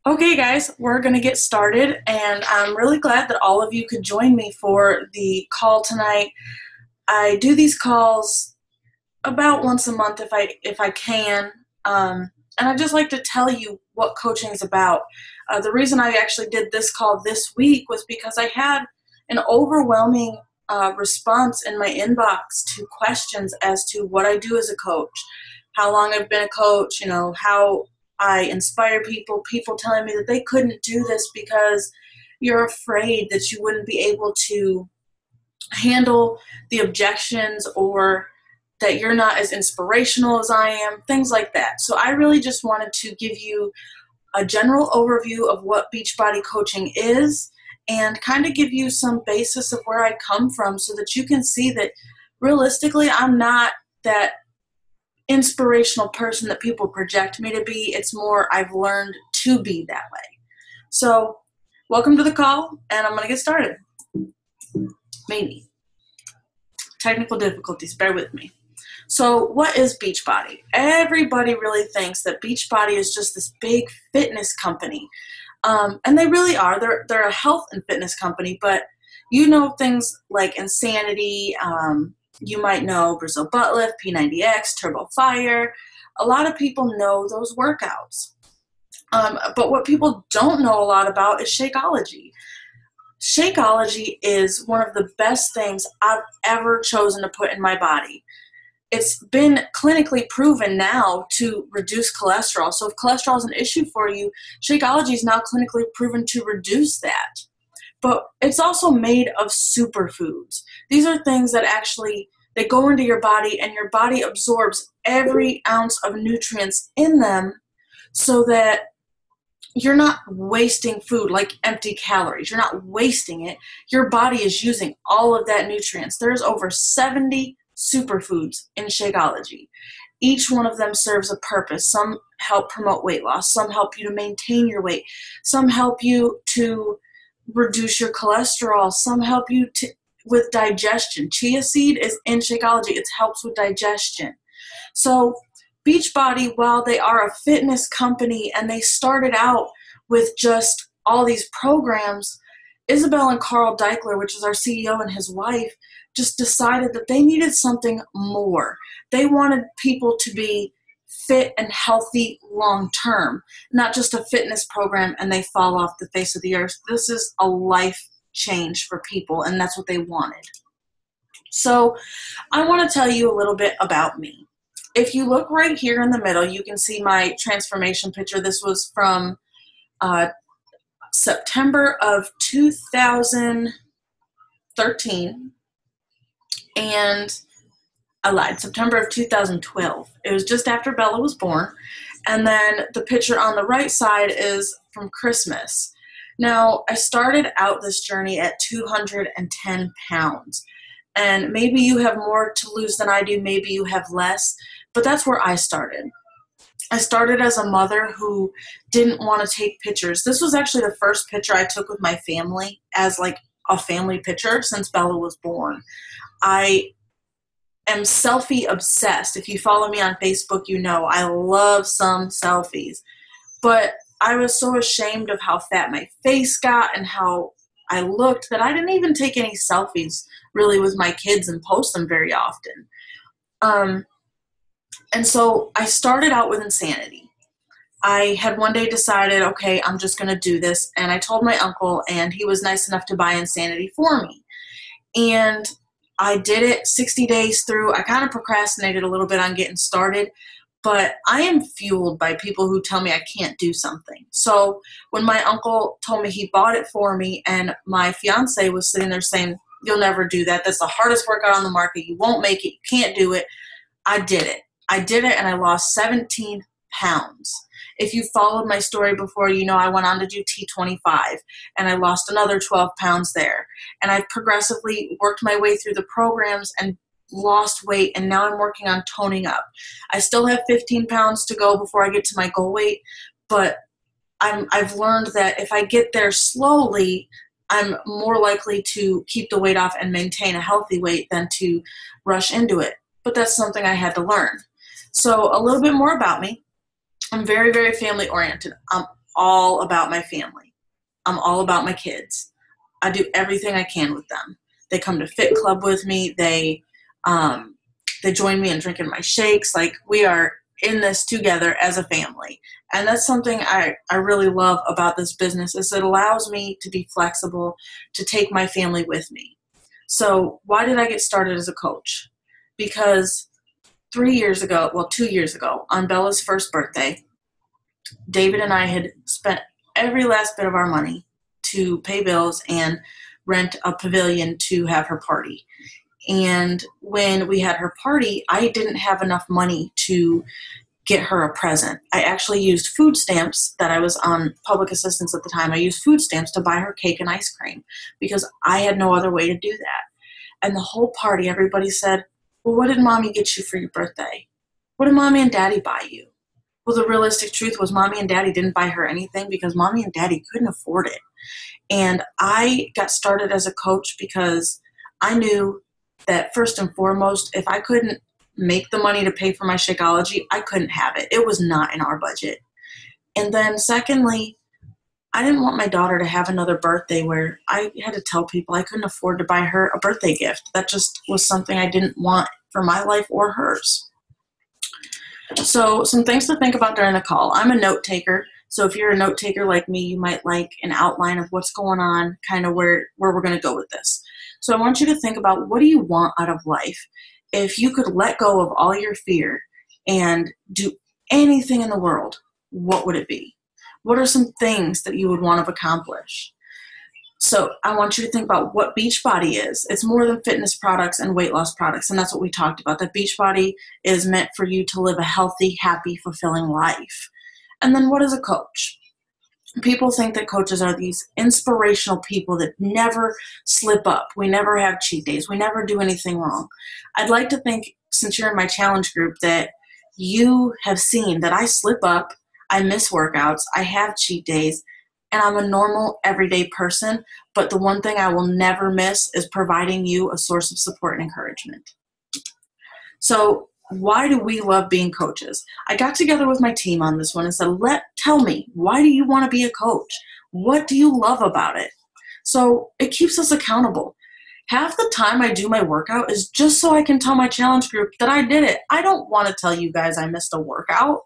Okay, guys, we're going to get started, and I'm really glad that all of you could join me for the call tonight. I do these calls about once a month if I can, and I'd just like to tell you what coaching is about. The reason I actually did this call this week was because I had an overwhelming response in my inbox to questions as to what I do as a coach, how long I've been a coach, how I inspire people, people telling me that they couldn't do this because you're afraid that you wouldn't be able to handle the objections or that you're not as inspirational as I am, things like that. So I really just wanted to give you a general overview of what Beachbody coaching is and kind of give you some basis of where I come from so that you can see that realistically I'm not that inspirational person that people project me to be. It's more I've learned to be that way. So welcome to the call, and I'm going to get started. Maybe. Technical difficulties, bear with me. So what is Beachbody? Everybody really thinks that Beachbody is just this big fitness company. And they really are. They're a health and fitness company, but you know things like Insanity, you might know Brazil Butt Lift, P90X, Turbo Fire. A lot of people know those workouts. But what people don't know a lot about is Shakeology. Shakeology is one of the best things I've ever chosen to put in my body. It's been clinically proven now to reduce cholesterol. So if cholesterol is an issue for you, Shakeology is now clinically proven to reduce that. But it's also made of superfoods. These are things that actually, they go into your body and your body absorbs every ounce of nutrients in them so that you're not wasting food like empty calories. You're not wasting it. Your body is using all of that nutrients. There's over 70 superfoods in Shakeology. Each one of them serves a purpose. Some help promote weight loss. Some help you to maintain your weight. Some help you to reduce your cholesterol. Some help you with digestion. Chia seed is in Shakeology. It helps with digestion. So Beachbody, while they are a fitness company and they started out with just all these programs, Isabel and Carl Deichler, which is our CEO, and his wife, just decided that they needed something more. They wanted people to be fit and healthy long term, not just a fitness program and they fall off the face of the earth. This is a life change for people, and that's what they wanted. So I want to tell you a little bit about me. If you look right here in the middle, you can see my transformation picture. This was from September of 2013, and I lied, September of 2012. It was just after Bella was born. And then the picture on the right side is from Christmas. Now, I started out this journey at 210 pounds. And maybe you have more to lose than I do, maybe you have less, but that's where I started. I started as a mother who didn't want to take pictures. This was actually the first picture I took with my family as like a family picture since Bella was born. I am selfie obsessed. If you follow me on Facebook, you know I love some selfies. But I was so ashamed of how fat my face got and how I looked that I didn't even take any selfies really with my kids and post them very often. And so I started out with Insanity. I had one day decided, okay, I'm just going to do this. And I told my uncle, and he was nice enough to buy Insanity for me. And I did it 60 days through. I kind of procrastinated a little bit on getting started, but I am fueled by people who tell me I can't do something. So when my uncle told me he bought it for me and my fiance was sitting there saying, you'll never do that. That's the hardest workout on the market. You won't make it. You can't do it. I did it. I did it, and I lost 17 pounds. If you followed my story before, you know I went on to do T25, and I lost another 12 pounds there. And I've progressively worked my way through the programs and lost weight, and now I'm working on toning up. I still have 15 pounds to go before I get to my goal weight, but I've learned that if I get there slowly, I'm more likely to keep the weight off and maintain a healthy weight than to rush into it. But that's something I had to learn. So a little bit more about me. I'm very, very family oriented. all about my family. I'm all about my kids. I do everything I can with them. They come to Fit Club with me. They join me in drinking my shakes. Like, we are in this together as a family. And that's something I really love about this business, is it allows me to be flexible, to take my family with me. So why did I get started as a coach? Because 2 years ago, on Bella's first birthday, David and I had spent every last bit of our money to pay bills and rent a pavilion to have her party. And when we had her party, I didn't have enough money to get her a present. I actually used food stamps that I was on public assistance at the time. I used food stamps to buy her cake and ice cream because I had no other way to do that. And the whole party, everybody said, well, what did mommy get you for your birthday? What did mommy and daddy buy you? Well, the realistic truth was mommy and daddy didn't buy her anything because mommy and daddy couldn't afford it. And I got started as a coach because I knew that first and foremost, if I couldn't make the money to pay for my Shakeology, I couldn't have it. It was not in our budget. And then secondly, I didn't want my daughter to have another birthday where I had to tell people I couldn't afford to buy her a birthday gift. That just was something I didn't want for my life or hers. So some things to think about during the call. I'm a note taker. So if you're a note taker like me, you might like an outline of what's going on, kind of where we're going to go with this. So I want you to think about, what do you want out of life? If you could let go of all your fear and do anything in the world, what would it be? What are some things that you would want to accomplish? So I want you to think about what Beachbody is. It's more than fitness products and weight loss products, and that's what we talked about. That Beachbody is meant for you to live a healthy, happy, fulfilling life. And then what is a coach? People think that coaches are these inspirational people that never slip up. We never have cheat days. We never do anything wrong. I'd like to think, since you're in my challenge group, that you have seen that I slip up, I miss workouts, I have cheat days, and I'm a normal, everyday person. But the one thing I will never miss is providing you a source of support and encouragement. So why do we love being coaches? I got together with my team on this one and said, tell me, why do you want to be a coach? What do you love about it? So it keeps us accountable. Half the time I do my workout is just so I can tell my challenge group that I did it. I don't want to tell you guys I missed a workout.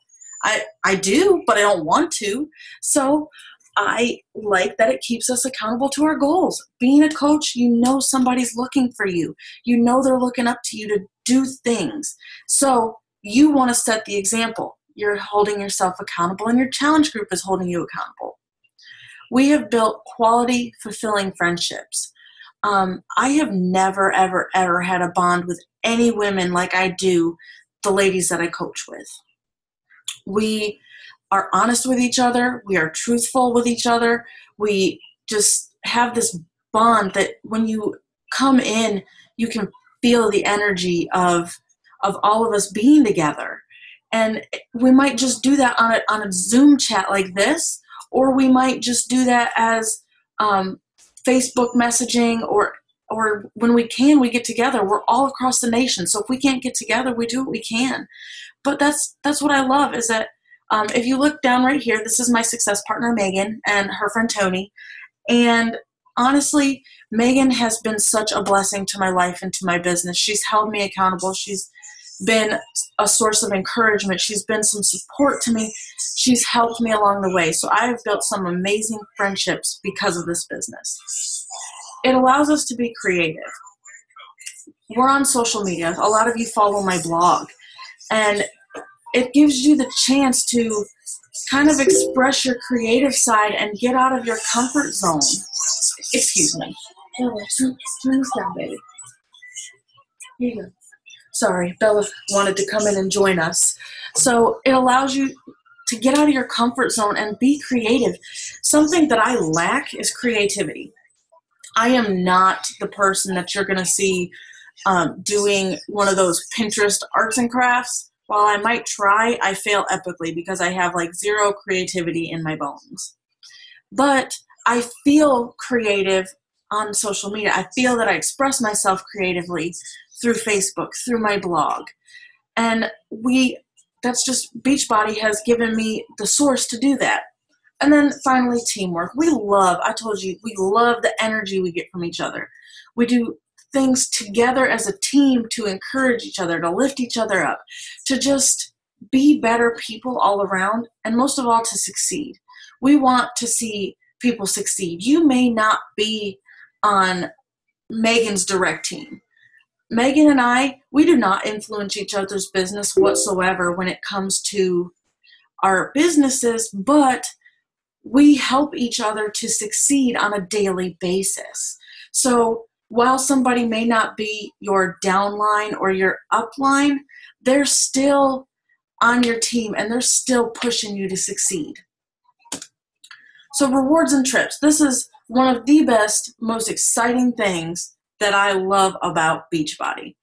I do, but I don't want to. So I like that it keeps us accountable to our goals. Being a coach, you know somebody's looking for you. You know they're looking up to you to do things. So you want to set the example. You're holding yourself accountable, and your challenge group is holding you accountable. We have built quality, fulfilling friendships. I have never, ever, ever had a bond with any women like I do the ladies that I coach with. We are honest with each other. We are truthful with each other. We just have this bond that when you come in, you can feel the energy of all of us being together. And we might just do that on a Zoom chat like this, or we might just do that as Facebook messaging, or when we get together. We're all across the nation. So if we can't get together, we do what we can. But that's what I love, is that if you look down right here, this is my success partner, Megan, and her friend, Tony. And honestly, Megan has been such a blessing to my life and to my business. She's held me accountable. She's been a source of encouragement. She's been some support to me. She's helped me along the way. So I have built some amazing friendships because of this business. It allows us to be creative. We're on social media. A lot of you follow my blog. And it gives you the chance to kind of express your creative side and get out of your comfort zone. Excuse me. Turn this down, baby. Here you go. Sorry, Bella wanted to come in and join us. So it allows you to get out of your comfort zone and be creative. Something that I lack is creativity. I am not the person that you're going to see doing one of those Pinterest arts and crafts. While I might try, I fail epically because I have like zero creativity in my bones. But I feel creative on social media. I feel that I express myself creatively through Facebook, through my blog. And that's just, Beachbody has given me the source to do that. And then finally, teamwork. I told you, we love the energy we get from each other. We do things together as a team to encourage each other, to lift each other up, to just be better people all around, and most of all, to succeed. We want to see people succeed. You may not be on Megan's direct team. Megan and I, we do not influence each other's business whatsoever when it comes to our businesses, but we help each other to succeed on a daily basis. So while somebody may not be your downline or your upline, they're still on your team and they're still pushing you to succeed. So rewards and trips. This is one of the best, most exciting things that I love about Beachbody.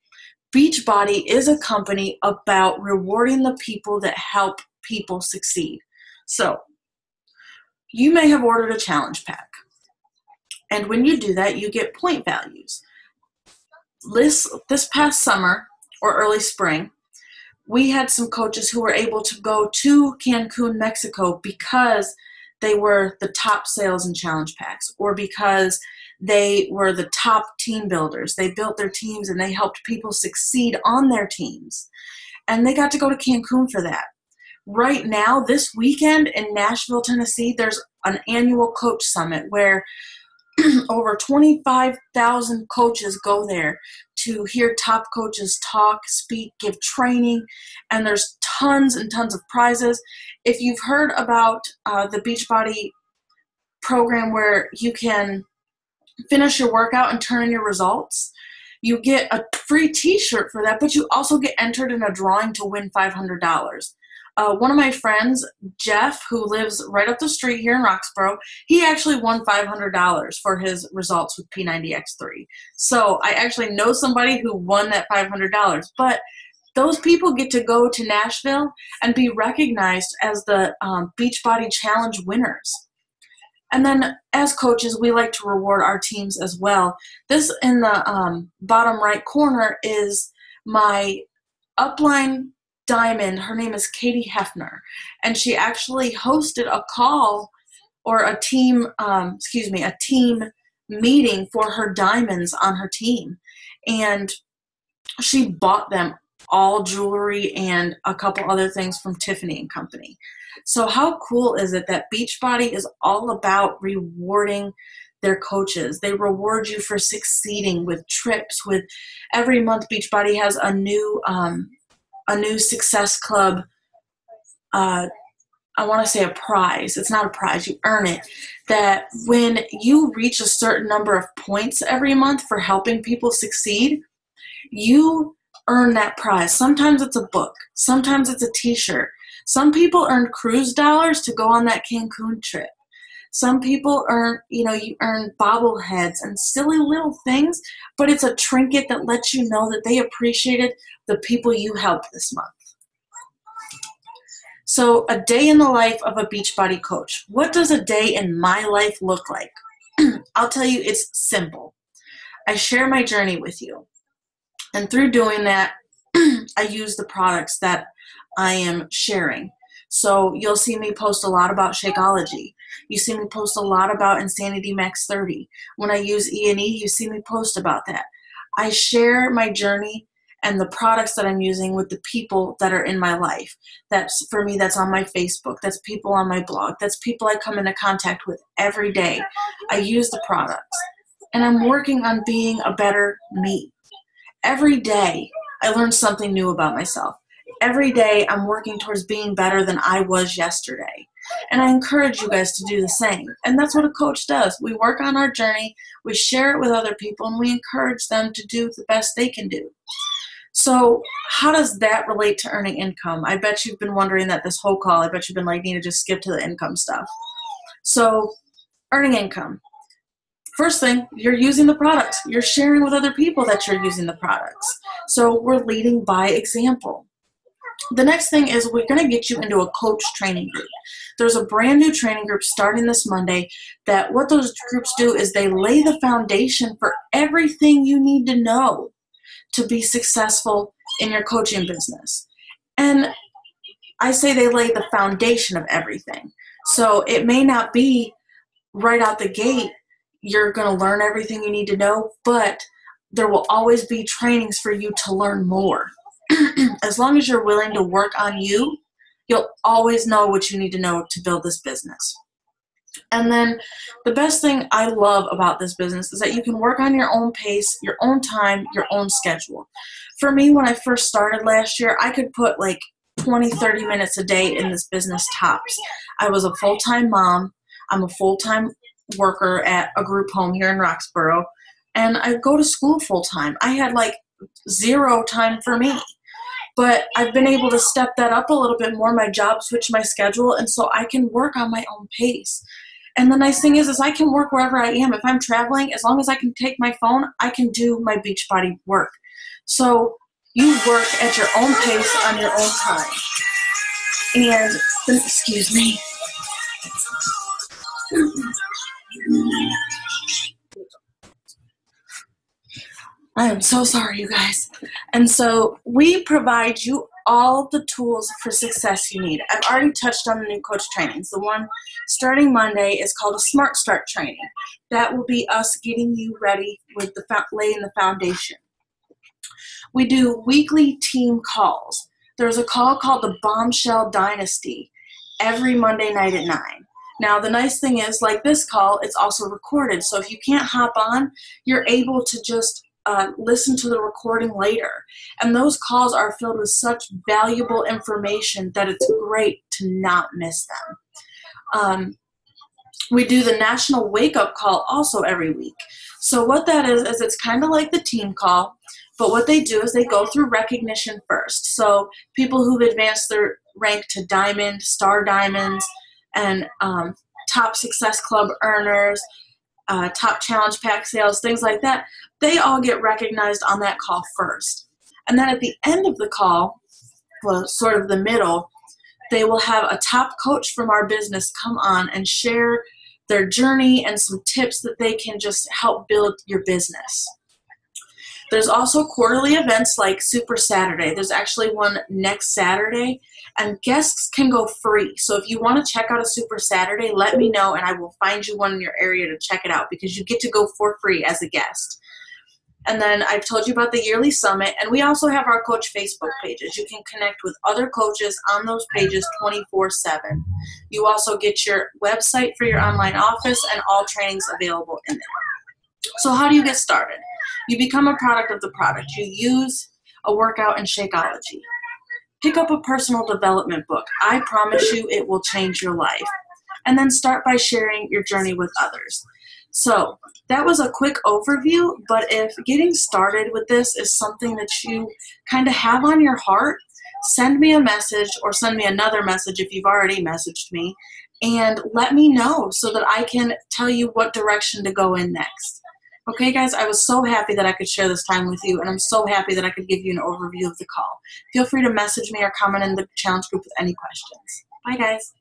Beachbody is a company about rewarding the people that help people succeed. So you may have ordered a challenge pack. And when you do that, you get point values. This past summer or early spring, we had some coaches who were able to go to Cancun, Mexico because they were the top sales in challenge packs, or because they were the top team builders. They built their teams and they helped people succeed on their teams. And they got to go to Cancun for that. Right now, this weekend in Nashville, Tennessee, there's an annual coach summit where over 25,000 coaches go there to hear top coaches talk, speak, give training, and there's tons and tons of prizes. If you've heard about the Beachbody program where you can finish your workout and turn in your results, you get a free t-shirt for that, but you also get entered in a drawing to win $500. One of my friends, Jeff, who lives right up the street here in Roxborough, he actually won $500 for his results with P90X3. So I actually know somebody who won that $500. But those people get to go to Nashville and be recognized as the Beachbody Challenge winners. And then as coaches, we like to reward our teams as well. This in the bottom right corner is my upline diamond. Her name is Katie Hefner, and she actually hosted a call or a team meeting for her diamonds on her team, and she bought them all jewelry and a couple other things from Tiffany & Company. So how cool is it that Beachbody is all about rewarding their coaches? They reward you for succeeding with trips. With every month, Beachbody has a new Success Club, I want to say a prize. It's not a prize. You earn it. That when you reach a certain number of points every month for helping people succeed, you earn that prize. Sometimes it's a book. Sometimes it's a t-shirt. Some people earn cruise dollars to go on that Cancun trip. Some people earn, you earn bobbleheads and silly little things, but it's a trinket that lets you know that they appreciated the people you helped this month. So a day in the life of a Beachbody coach. What does a day in my life look like? I'll tell you, it's simple. I share my journey with you. And through doing that, I use the products that I am sharing. So you'll see me post a lot about Shakeology. You see me post a lot about Insanity Max 30. When I use E&E, you see me post about that. I share my journey and the products that I'm using with the people that are in my life. That's, for me, that's on my Facebook. That's people on my blog. That's people I come into contact with every day. I use the products. And I'm working on being a better me. Every day, I learn something new about myself. Every day, I'm working towards being better than I was yesterday. And I encourage you guys to do the same. And that's what a coach does. We work on our journey, we share it with other people, and we encourage them to do the best they can do. So how does that relate to earning income? I bet you've been wondering that this whole call. I bet you've been like, need to just skip to the income stuff. So earning income. First thing, you're using the products. You're sharing with other people that you're using the products. So we're leading by example. The next thing is we're going to get you into a coach training group. There's a brand new training group starting this Monday that what those groups do is they lay the foundation for everything you need to know to be successful in your coaching business. And I say they lay the foundation of everything. So it may not be right out the gate you're going to learn everything you need to know, but there will always be trainings for you to learn more. As long as you're willing to work on you, you'll always know what you need to know to build this business. And then the best thing I love about this business is that you can work on your own pace, your own time, your own schedule. For me, when I first started last year, I could put like 20, 30 minutes a day in this business tops. I was a full-time mom. I'm a full-time worker at a group home here in Roxborough, and I go to school full-time. I had like zero time for me. But I've been able to step that up a little bit more. My job switched my schedule, and so I can work on my own pace. And the nice thing is I can work wherever I am. If I'm traveling, as long as I can take my phone, I can do my Beachbody work. So you work at your own pace on your own time. And, excuse me. I am so sorry, you guys. And so we provide you all the tools for success you need. I've already touched on the new coach trainings. The one starting Monday is called a Smart Start training. That will be us getting you ready with laying the foundation. We do weekly team calls. There's a call called the Bombshell Dynasty every Monday night at 9. Now, the nice thing is, like this call, it's also recorded. So if you can't hop on, you're able to just listen to the recording later. And those calls are filled with such valuable information that it's great to not miss them. We do the National Wake Up Call also every week. So what that is it's kind of like the team call, but what they do is they go through recognition first. So people who've advanced their rank to diamond, star diamonds, and top Success Club earners, top challenge pack sales, things like that, they all get recognized on that call first. And then at the end of the call, well, sort of the middle, they will have a top coach from our business come on and share their journey and some tips that they can just help build your business. There's also quarterly events like Super Saturday. There's actually one next Saturday, and guests can go free. So if you want to check out a Super Saturday, let me know, and I will find you one in your area to check it out because you get to go for free as a guest. And then I've told you about the yearly summit, and we also have our coach Facebook pages. You can connect with other coaches on those pages 24/7. You also get your website for your online office and all trainings available in there. So how do you get started? You become a product of the product. You use a workout in Shakeology. Pick up a personal development book. I promise you it will change your life. And then start by sharing your journey with others. So that was a quick overview, but if getting started with this is something that you kind of have on your heart, send me a message or send me another message if you've already messaged me, and let me know so that I can tell you what direction to go in next. Okay, guys, I was so happy that I could share this time with you, and I'm so happy that I could give you an overview of the call. Feel free to message me or comment in the challenge group with any questions. Bye, guys.